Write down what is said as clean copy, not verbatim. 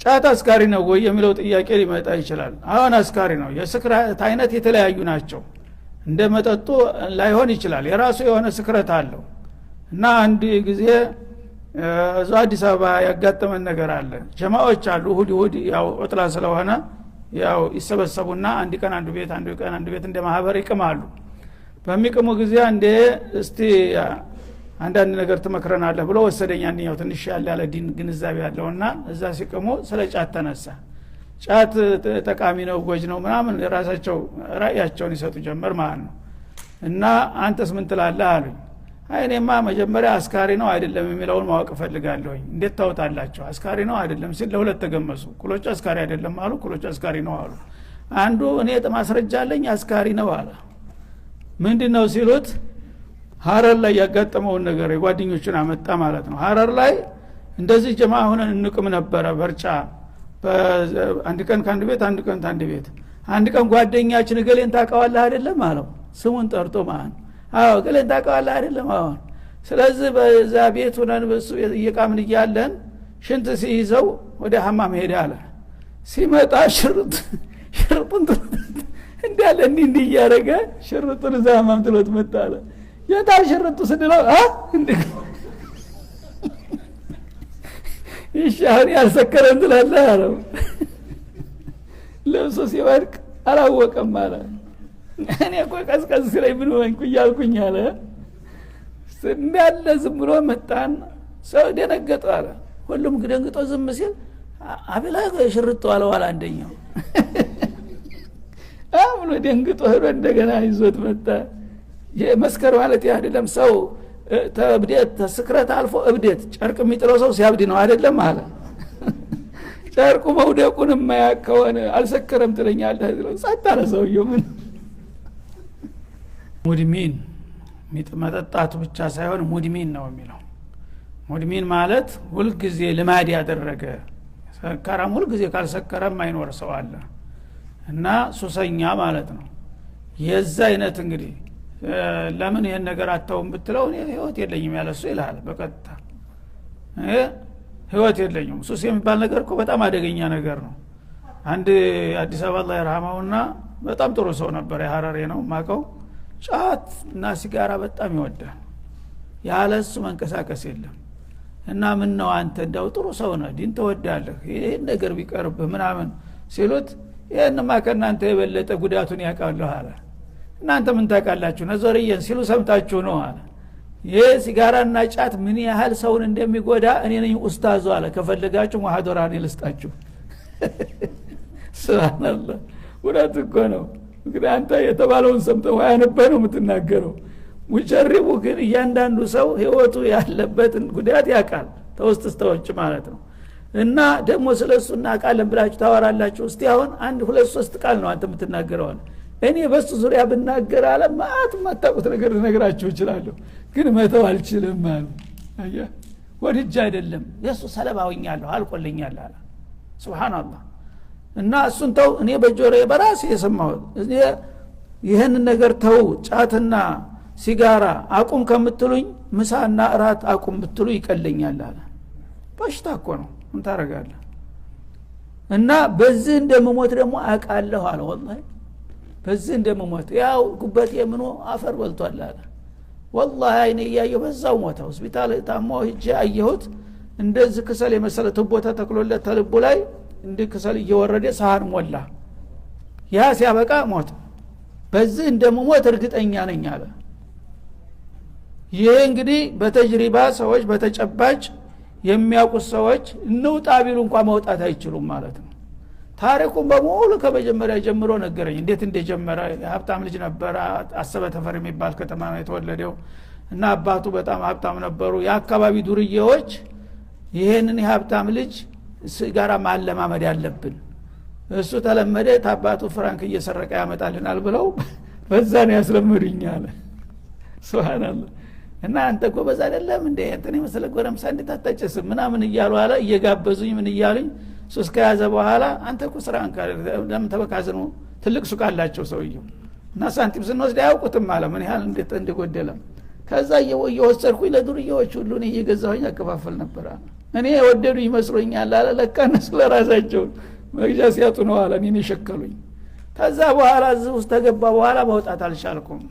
ጫት አስካሪ ነው ወይ የሚለው ጥያቄ ሊመጣ ይችላል። አሁን አስካሪ ነው። የስክረት አይነት የተለያዩ ናቸው። እንደ መጠጡ ላይሆን ይችላል። የራሱ የሆነ ስክረት አለው። እና አንድ ጊዜ እዛው አዲስ አበባ ያጋጠመን ነገር አለ። ጀማዓዎች አሉ እሁድ ያው ዑጥላ ስለሆነ ያው ይሰበሰቡና አንድ ቀን አንዱ ቤት እንደ ማህበር ይቅማሉ። በሚቅሙ ጊዜ አንዴ እስቲ አንዳንድ ነገር ትመክረናለህ ብሎ ወሰደኝ። አንደኛው ትንሽ ያለ ዲን ግንዛቤ ያለውና እዛ ሲቅሙ ስለ ጫት ተነሳ። ጫት ጠቃሚ ነው ጎጅ ነው ምናምን የራሳቸው ራእያቸውን ይሰጡ ጀመር ማለት ነው። እና አንተስ ምን ትላለህ አሉኝ። አይኔማ መጀመሪያ አስካሪ ነው አይደለም የሚለውን ማወቅ ፈልጋለሁ። እንዴት ታውታላችሁ? አስካሪ ነው አይደለም ሲል ለሁለት ተገመሱ። ኩሎች አስካሪ አይደለም አሉ፣ ኩሎች አስካሪ ነው አሉ። አንዱ እኔ ማስረጃ አለኝ አስካሪ ነው አለ። ምንድነው ሲሉት ሐረር ላይ ያጋጠመውን ነገር የጓደኞቹን አመጣ ማለት ነው። ሐረር ላይ እንደዚህ ጀማዓ ሆነን እንቅም ነበረ በርጫ አንድ ቀን ካንድ ቤት አንድ ቀን ጓደኛችን ገሌን ታውቀዋለህ አይደለም አለው። ስሙን ጠርቶ ማን አዎ ገሌን ታውቀዋለህ አይደለም አሁን። ስለዚህ በዛ ቤት ሆነን በሱ እየቃምን እያለን ሽንት ሲይዘው ወደ ሐማም ሄደ አለ። ሲመጣ ሽርጡን እንዳለ እንዲህ ያረጋ ሽርጡን እዛ ሐማም ጥሎት መጣ አለ። የታል ሽርጡ ስንለው እንዴ ይሻር ያልሰከረን ትላለህ አለው። ለብሶ ሲወድቅ አላወቀም ማለት እኔ እኮ ቀዝቀዝ ሲለኝ ምን ሆንኩ እያልኩኝ አለ። እንዳለ ዝም ብሎ መጣን። ሰው ደነገጠ አለ። ሁሉም ደንግጦ ዝም ሲል አብላ ሽርጡ አለው አለ አንደኛው። አብሎ ደንግጦ ሄዶ እንደገና ይዞት መጣ። የመስከር ማለት አይደለም ሰው ተብዴት ተስክረት አልፎ እብዴት ጨርቅ የሚጥለው ሰው ሲያብድ ነው አይደለም አለ። ጨርቁ መውደቁን የማያከውን አልሰከረም ትለኛለህ አይደለም ጸጣለ ሰውየው። ምን ሙድሚን መጠጣቱ ብቻ ሳይሆን ሙድሚን ነው የሚለው። ሙድሚን ማለት ሁሉ ጊዜ ልማድ ያደረገ ሰከራም ሁሉ ጊዜ ካልሰከረም አይኖር ሰው አለ እና ሱሰኛ ማለት ነው። የዛ አይነት እንግዲህ ለምን ይሄን ነገር አታውም ብትለው እኔ ህይወት የለኝም ያለሱ ይላል በቀጥታ ህይወት የለኝም። ሱስ የሚባል ነገር እኮ በጣም አደገኛ ነገር ነው። አንድ አዲስ አበባ ላይ ረሃማውና በጣም ጥሩ ሰው ነበር። የሐረሬ ነው ማቀው። ጫት እና ሲጋራ በጣም ይወዳል። ያለሱ መንቀሳቀስ የለም። እና ምን ነው አንተ እንደው ጥሩ ሰው ነህ ዲን ተወዳለህ ይሄን ነገር ቢቀርብህ ምናምን ሲሉት ይሄንማ ከናንተ የበለጠ ጉዳቱን ያውቃለሁ አለ። እናንተ ምን ታውቃላችሁ ነዘርየን ሲሉ ሰምታችሁ ነው አለ። ይሄ ሲጋራና ጫት ምን ያህል ሰውን እንደሚጎዳ እኔ ነኝ ኡስታዙ አለ። ከፈለጋችሁ ሙሐደራን ይልስጣችሁ። ሱብሃንአላህ ወራት እኮ ነው። እንግዲህ አንተ የተባለውን ሰምተው ያነበረው የምትናገረው ሙጀሪቡ ግን እያንዳንዱ ሰው ህይወቱ ያለበትን ጉዳት ያውቃል ተውስጥ ተወጭ ማለት ነው። እና ደግሞ ስለሱና ቃልን ብላችሁ ታወራላችሁ። እስቲ አሁን 1 2 3 ቃል ነው አንተ የምትናገረው። እኔ በሱ ዙሪያ ብናገር አለ ማአት ማታቁት ነገር ነገራችሁ ይችላልው ግን መተው አልችልም ማለት አያ ወድጅ አይደለም የሱ ሰለባውኛለሁ አልቆልኛል አለ። ሱብሃንአላህ። እና እሱን ተው እኔ በጆሮዬ በራሴ የሰማሁት እኔ ይሄን ነገር ተው ጫትና ሲጋራ አቁም ከምትሉኝ ምሳና እራት አቁም ብትሉ ይቀለኛል አለ። በሽታ እኮ ነው ምን ታረጋለህ? እና በዚህ እንደምሞት ደግሞ አቃለሁ አለ። ወላሂ በዚህ እንደምሞት ያው ጉበት የምኖ አፈር በልቷል አለ። ወላሂ አይኔ ያየው በዛው ሞተ። ሆስፒታል ታሞ ሂጄ አየሁት። እንደዚህ ከሰል የመሰለ ቱቦ ተተክሎለት ተልቡ ላይ እንደ ከሰል እየወረደ ሳህን ሞላ። ያ ሲያበቃ ሞተ። በዚህ እንደምሞት እርግጠኛ ነኝ አለ። ይሄ እንግዲህ በተጅሪባ ሰዎች በተጨባጭ የሚያውቁት ሰዎች እንውጣ ቢሉ እንኳን መውጣት አይችሉም ማለት ነው። ታሪኩን በሙሉ ከመጀመሪያ ጀምሮ ነገረኝ። እንዴት እንደጀመረ ሀብታም ልጅ ነበር። አሰበ ተፈር የሚባል ከተማ ነው የተወለደው እና አባቱ በጣም ሀብታም ነበሩ። የአካባቢ ዱርዬዎች ይሄንን የሀብታም ልጅ ሲጋራ ማለማመድ ያለብን እሱ ተለመደ ታባቱ ፍራንክ እየሰረቀ ያመጣልናል ብለው በዛ ነው ያስለምዱኛል። ሱብሃንአላህ። እና አንተ ጎበዝ አይደለም እንዴ አንተኔ መሰለ ጎረምሳ እንዴት አታጨስም ምናምን እያሉ አለ እየጋበዙኝ ምን እያሉኝ ሱስ ከያዘ በኋላ አንተ እኮ ስራን ካለም ተበካዝኑ ትልቅ ሱቅ አላቸው ሰውየው እና ሳንቲም ስንወስድ ያውቁትም አለ ምን ያህል እንደጎደለ። ከዛ እየወሰድኩኝ ለዱርዬዎች ሁሉ እኔ እየገዛሁኝ አከፋፈል ነበር። እኔ ወደዱ ይመስሉኛል አለ ለካ እነሱ ለራሳቸው መግጃ ሲያጡ ነው አለ እኔን የሸከሉኝ ከዛ በኋላ እዚህ ውስጥ ተገባ በኋላ መውጣት አልቻልኩም